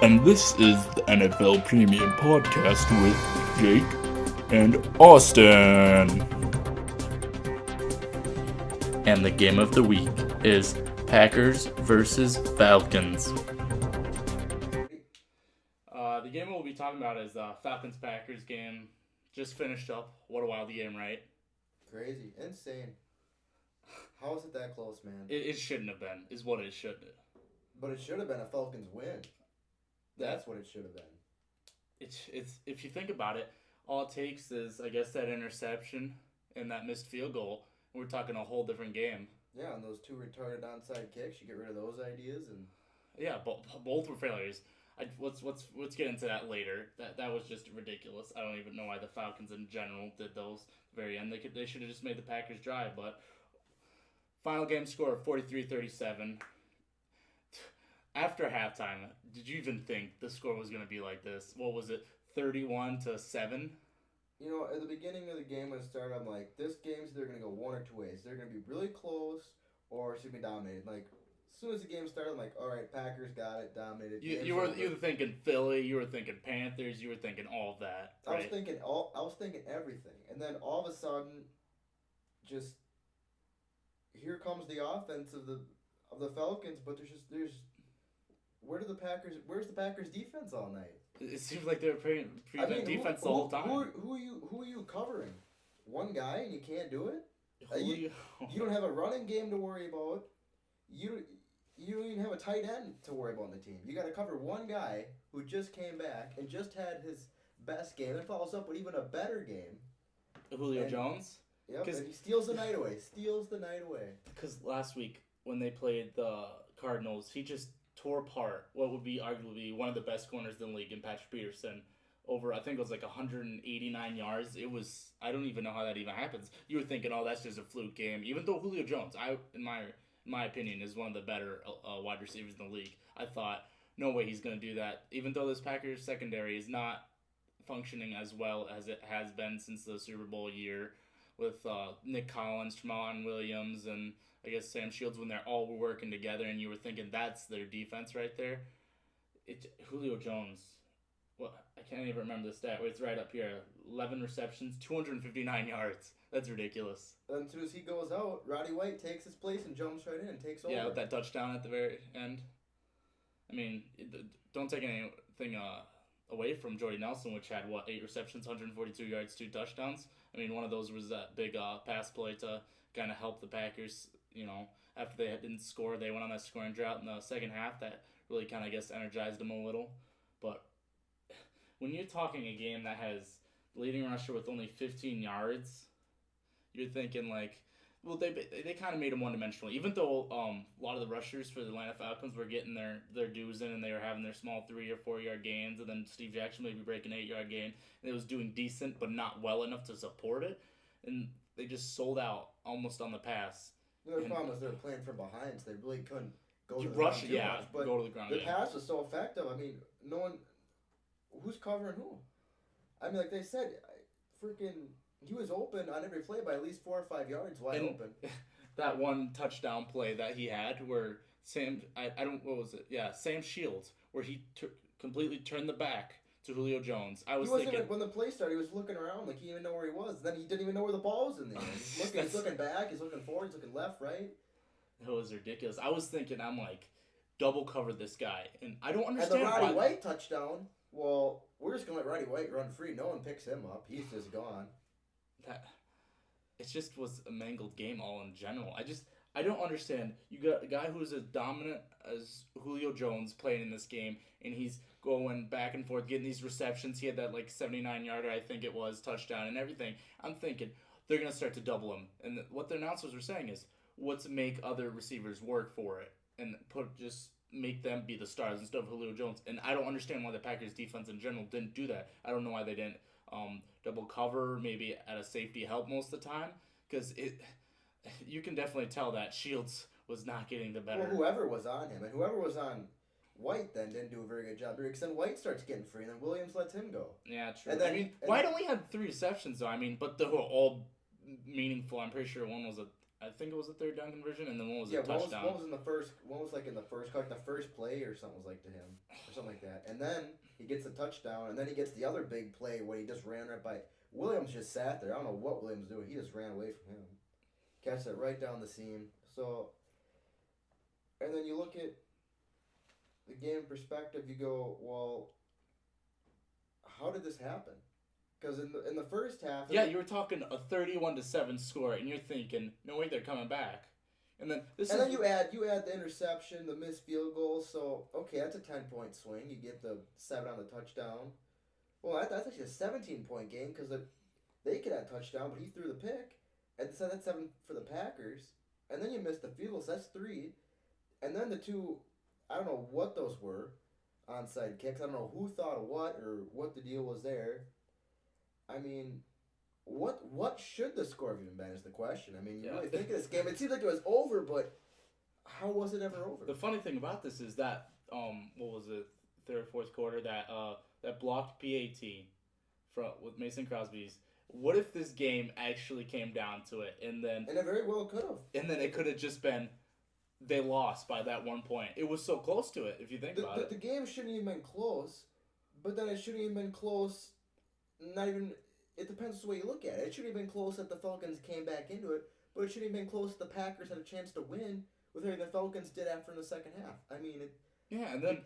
And this is the NFL Premium Podcast with Jake and Austin. And the game of the week is Packers versus Falcons. The game we'll be talking about is the Falcons-Packers game. Just finished up. What a wild game, right? Crazy. Insane. How is it that close, man? It shouldn't have been, is what it should have. But it should have been a Falcons win. That's what it should have been. It's if you think about it, all it takes is, I guess, that interception and that missed field goal. We're talking a whole different game. Yeah, and those two retarded onside kicks, you get rid of those ideas, and yeah, both were failures. Let's get into that later. That was just ridiculous. I don't even know why the Falcons in general did those at the very end. They should have just made the Packers drive. But final game score of 43-37. After halftime, did you even think the score was going to be like this? What was it, 31-7? You know, at the beginning of the game when it started, I'm like, this game's either going to go one or two ways. They're going to be really close or it's going to be dominated. Like, as soon as the game started, I'm like, all right, Packers got it, dominated. You were thinking Philly, you were thinking Panthers, you were thinking all of that. Right? I was thinking everything. And then all of a sudden, just here comes the offense of the Falcons, but there's where's the Packers defense all night? It seems like they were playing defense the whole time. Who are you covering? One guy and you can't do it? You don't have a running game to worry about. You don't even have a tight end to worry about on the team. You got to cover one guy who just came back and just had his best game and follows up with even a better game. Julio Jones? Yep, and he steals the night away. Because last week when they played the Cardinals, he just tore apart what would be arguably one of the best corners in the league in Patrick Peterson over, I think it was like 189 yards. It was, I don't even know how that even happens. You were thinking, oh, that's just a fluke game. Even though Julio Jones, in my opinion, is one of the better wide receivers in the league. I thought, no way he's going to do that. Even though this Packers secondary is not functioning as well as it has been since the Super Bowl year with Nick Collins, Tramon Williams, and I guess Sam Shields, when they're all working together, and you were thinking that's their defense right there. Julio Jones, well, I can't even remember the stat. It's right up here. 11 receptions, 259 yards. That's ridiculous. And as soon as he goes out, Roddy White takes his place and jumps right in and takes over. Yeah, with that touchdown at the very end. I mean, don't take anything away from Jordy Nelson, which had, 8 receptions, 142 yards, 2 touchdowns. I mean, one of those was that big pass play to kind of help the Packers. You know, after they didn't score, they went on that scoring drought in the second half. That really kind of, I guess, energized them a little. But when you're talking a game that has the leading rusher with only 15 yards, you're thinking like, well, they kind of made him one-dimensional. Even though a lot of the rushers for the Atlanta Falcons were getting their dues in and they were having their small 3 or 4 yard gains, and then Steve Jackson maybe breaking an 8 yard gain, and it was doing decent but not well enough to support it, and they just sold out almost on the pass. The problem is they were playing from behind, so they really couldn't go to the rush. ground Yeah, much, but go to the ground. The pass was so effective. I mean, no one, who's covering who? I mean, like they said, he was open on every play by at least 4 or 5 yards wide open. That one touchdown play that he had where Sam Shields, where he completely turned the back to Julio Jones. I was thinking, when the play started, he was looking around like he didn't even know where he was. Then he didn't even know where the ball was in the end. He's looking back, he's looking forward, he's looking left, right. It was ridiculous. I was thinking, I'm like, double cover this guy, and I don't understand. And the Roddy White touchdown. Well, we're just gonna let Roddy White run free. No one picks him up. He's just gone. It just was a mangled game all in general. I don't understand. You got a guy who's as dominant as Julio Jones playing in this game, and he's going back and forth, getting these receptions. He had that 79-yarder, I think it was, touchdown and everything. I'm thinking they're going to start to double him. And what the announcers were saying is, let's make other receivers work for it and just make them be the stars instead of Julio Jones. And I don't understand why the Packers defense in general didn't do that. I don't know why they didn't double cover, maybe at a safety help most of the time, because you can definitely tell that Shields was not getting the better. Well, whoever was on him and whoever was on White then didn't do a very good job because then White starts getting free and then Williams lets him go. Yeah, true. And then, White only had 3 receptions though. I mean, but they were all meaningful. I'm pretty sure one was a I think it was a third down conversion, and then one was Yeah, a touchdown. one was in the first. One was like in the first, like the first play or something was like to him or something like that. And then he gets a touchdown, and then he gets the other big play where he just ran right by Williams. Just sat there. I don't know what Williams was doing. He just ran away from him, catch it right down the seam. So, and then you look at the game perspective. You go, well, how did this happen? Because in the first half, yeah, you were talking a 31-7 score, and you're thinking, no way, they're coming back. And then then you add the interception, the missed field goal. So okay, that's a 10-point swing. You get the 7 on the touchdown. Well, that's actually a 17-point game because they could have touchdown, but he threw the pick, and so that's 7 for the Packers. And then you missed the field goal, so that's 3. And then the 2, I don't know what those were, onside kicks. I don't know who thought of what or what the deal was there. I mean, what should the score have even been is the question. I mean, you really think of this game. It seems like it was over, but how was it ever over? The funny thing about this is that, what was it, third, fourth quarter, that blocked PAT with Mason Crosby's. What if this game actually came down to it, and it very well could have. And then it could have just been they lost by that 1 point. It was so close to it, if you think about it. The game shouldn't even been close, but then it shouldn't even been close. Not even. It depends on the way you look at it. It shouldn't have been close that the Falcons came back into it, but it shouldn't have been close that the Packers had a chance to win with everything the Falcons did after in the second half. I mean, and then.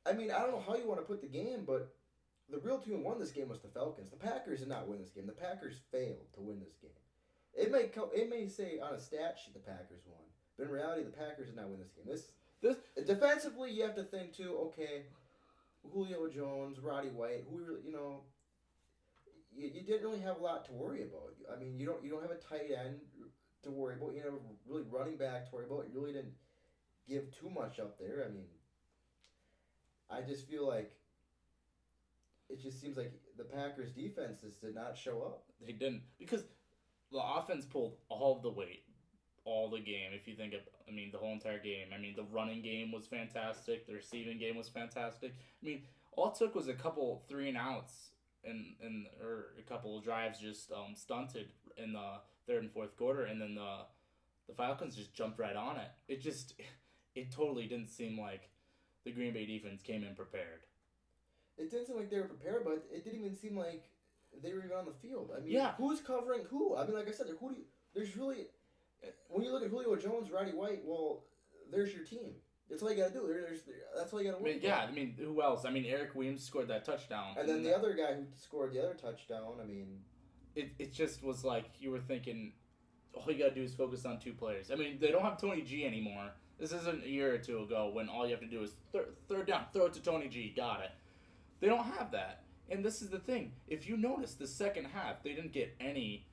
I don't know how you want to put the game, but the real team who won this game was the Falcons. The Packers did not win this game. The Packers failed to win this game. It may say on a stat sheet the Packers won, but in reality the Packers did not win this game. This defensively you have to think too. Okay, Julio Jones, Roddy White, you didn't really have a lot to worry about. I mean, you don't have a tight end to worry about. You have a really running back to worry about. You really didn't give too much up there. I mean, I just feel like it just seems like the Packers' defenses did not show up. They didn't, because the offense pulled all the weight, all the game. If you think of, the whole entire game. The running game was fantastic. The receiving game was fantastic. All it took was a couple 3-and-outs or a couple of drives just stunted in the third and fourth quarter, and then the Falcons just jumped right on it. It totally didn't seem like the Green Bay defense came in prepared. It didn't seem like they were prepared, but it didn't even seem like they were even on the field. Yeah. Who's covering who? Like I said, there's really, when you look at Julio Jones, Roddy White, well, there's your team. That's all you got to do. That's all you got to win. Yeah, who else? Eric Williams scored that touchdown. And then the other guy who scored the other touchdown, It just was like you were thinking, all you got to do is focus on 2 players. They don't have Tony G anymore. This isn't a year or 2 ago when all you have to do is third down, throw it to Tony G, got it. They don't have that. And this is the thing. If you notice the second half, they didn't get any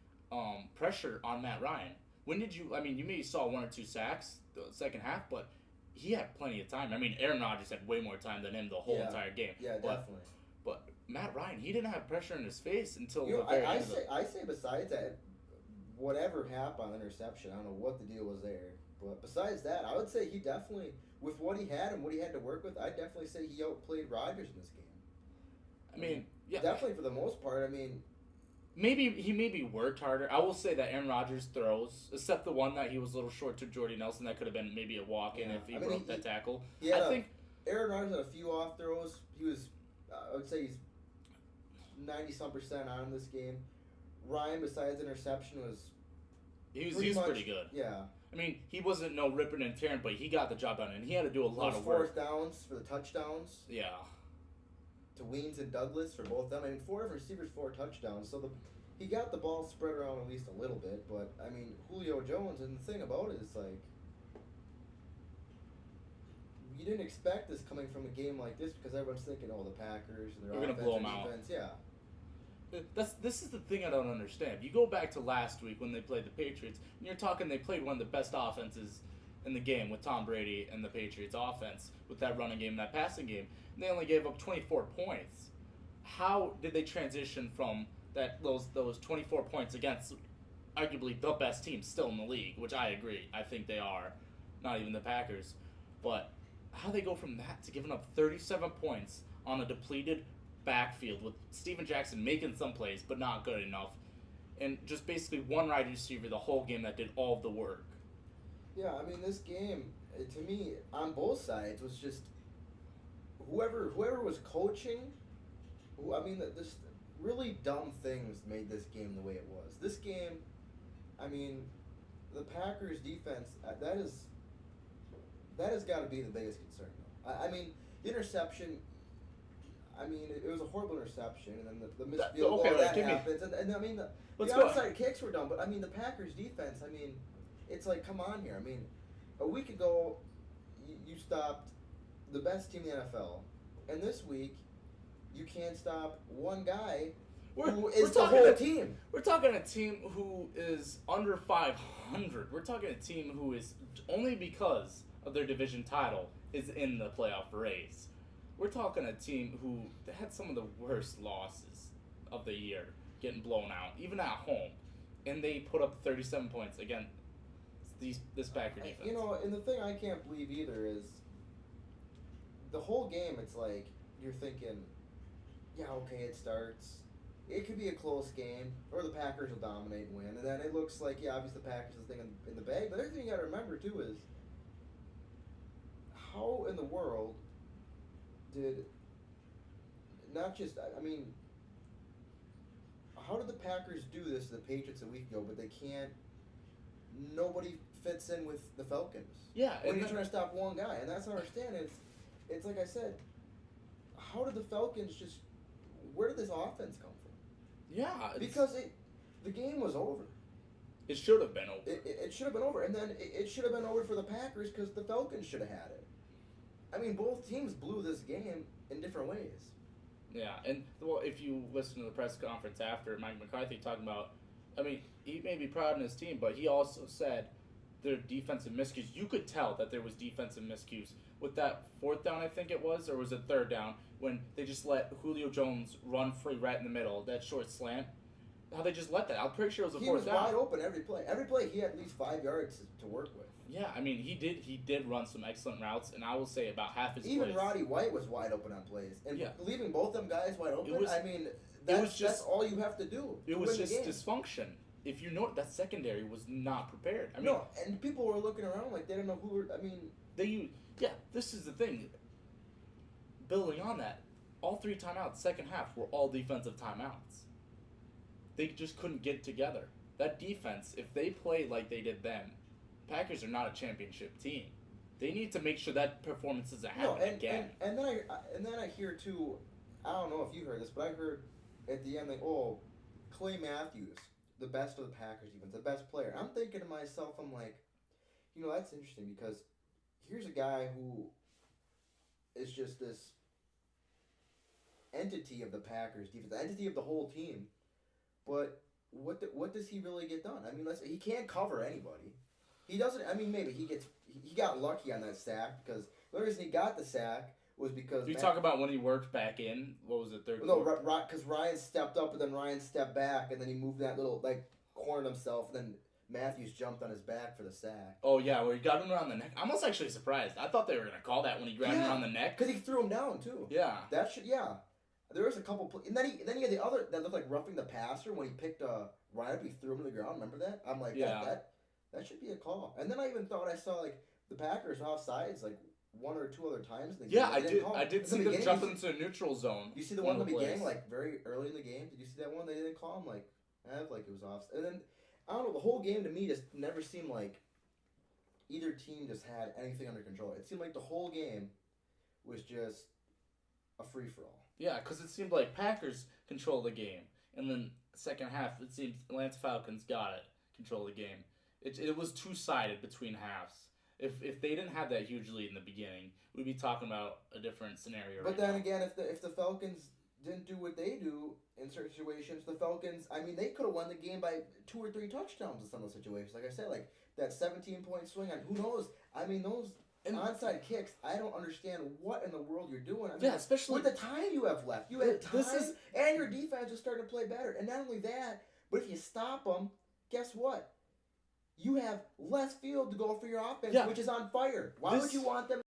pressure on Matt Ryan. When did you, you maybe saw 1 or 2 sacks the second half, but he had plenty of time. Aaron Rodgers had way more time than him the whole entire game. Yeah, definitely. But Matt Ryan, he didn't have pressure in his face until the very end. I say besides that, whatever happened on the interception, I don't know what the deal was there. But besides that, I would say he definitely, with what he had and what he had to work with, I'd definitely say he outplayed Rodgers in this game. Yeah. Definitely for the most part, Maybe he worked harder. I will say that Aaron Rodgers throws, except the one that he was a little short to Jordy Nelson, that could have been maybe a walk-in if he broke that tackle. I think Aaron Rodgers had a few off throws. He was, I would say he's 90-some% on this game. Ryan, besides interception, He was pretty good. Yeah. He wasn't no ripping and tearing, but he got the job done, and he had to do a lot of Fourth work. downs for the touchdowns. Yeah. To Weens and Douglas for both of them. 4 receivers, 4 touchdowns. So he got the ball spread around at least a little bit. But, Julio Jones, and the thing about it is, you didn't expect this coming from a game like this because everyone's thinking, the Packers and their offense and defense. Yeah. This is the thing I don't understand. You go back to last week when they played the Patriots, and you're talking they played one of the best offenses in the game with Tom Brady and the Patriots offense with that running game and that passing game. And they only gave up 24 points. How did they transition from those 24 points against arguably the best team still in the league, which I agree. I think they are. Not even the Packers. But how they go from that to giving up 37 points on a depleted backfield with Steven Jackson making some plays but not good enough, and just basically one wide receiver the whole game that did all of the work. Yeah, I mean, this game, to me, on both sides, was just whoever was coaching. I mean, this really dumb things made this game the way it was. This game, I mean, the Packers defense that has got to be the biggest concern. Though. I mean, the interception. I mean, it was a horrible interception, and then the missed field goal that happens, and I mean the onside kicks were dumb, but I mean the Packers defense. I mean, it's like, come on here. I mean, a week ago, you stopped the best team in the NFL, and this week, you can't stop one guy who is the whole team. We're talking a team who is under 500. We're talking a team who is, only because of their division title, is in the playoff race. We're talking a team who had some of the worst losses of the year, getting blown out, even at home, and they put up 37 points against this Packer defense. You know, and the thing I can't believe either is the whole game. It's like you're thinking, yeah, okay, it starts. It could be a close game, or the Packers will dominate and win, and then it looks like, yeah, obviously the Packers is the thing in the bag. But the other thing you got to remember too is how in the world did not just, I mean, how did the Packers do this to the Patriots a week ago, but they can't, nobody fits in with the Falcons? Yeah. When you're trying to stop one guy, and that's what I understand. It's like I said, how did the Falcons just, where did this offense come from? Yeah. Because the game was over. It should have been over. It should have been over, and then it should have been over for the Packers because the Falcons should have had it. I mean, both teams blew this game in different ways. Yeah, and well, if you listen to the press conference after, Mike McCarthy talking about, I mean, he may be proud of his team, but he also said their defensive miscues. You could tell that there was defensive miscues with that fourth down, I think it was, or was it third down, when they just let Julio Jones run free right in the middle, that short slant. How they just let that. I'm pretty sure it was a fourth down. He was wide open every play. Every play, he had at least 5 yards to work with. Yeah, I mean, he did run some excellent routes, and I will say about half his Even plays. Roddy White was wide open on plays. And yeah. leaving both them guys wide open, that's all you have to do. It was just dysfunction. If you know, that secondary was not prepared. I mean, no, and people were looking around like they didn't know who were, this is the thing. Building on that, all 3 timeouts, second half, were all defensive timeouts. They just couldn't get together. That defense, if they play like they did then, Packers are not a championship team. They need to make sure that performance doesn't happen again. And then I hear too. I don't know if you heard this, but I heard at the end like, Clay Matthews, the best of the Packers defense, the best player. I'm thinking to myself, I'm like, that's interesting because here's a guy who is just this entity of the Packers defense, the entity of the whole team. But what does he really get done? I mean, he can't cover anybody. He doesn't. I mean, maybe he got lucky on that sack because the reason he got the sack was because. You talk about when he worked back in. What was it, third? No, because Ryan stepped up and then Ryan stepped back and then he moved that little cornered himself and then Matthews jumped on his back for the sack. Oh yeah, where he got him around the neck. I was actually surprised. I thought they were gonna call that when he grabbed him around the neck. Because he threw him down too. Yeah. There was a couple, and then he had the other that looked like roughing the passer when he picked Ryan up. He threw him to the ground. Remember that? I'm like, that should be a call. And then I even thought I saw the Packers offsides 1 or 2 other times in the game. Yeah, I did see them jump into a neutral zone. You see the one in the beginning, very early in the game. Did you see that one? They didn't call him it was off. And then I don't know. The whole game to me just never seemed like either team just had anything under control. It seemed like the whole game was just a free for all. Yeah, because it seemed like Packers control the game, and then second half it seems Atlanta Falcons got it, control the game. It was 2-sided between halves. If they didn't have that huge lead in the beginning, we'd be talking about a different scenario. But then again, if the Falcons didn't do what they do in certain situations, the Falcons, I mean, they could have won the game by 2 or 3 touchdowns in some of those situations. Like I said, that 17-point swing on who knows? I mean, those onside kicks, I don't understand what in the world you're doing. I mean, especially with the time you have left. You have time, and your defense is starting to play better. And not only that, but if you stop them, guess what? You have less field to go for your offense, which is on fire. Why would you want them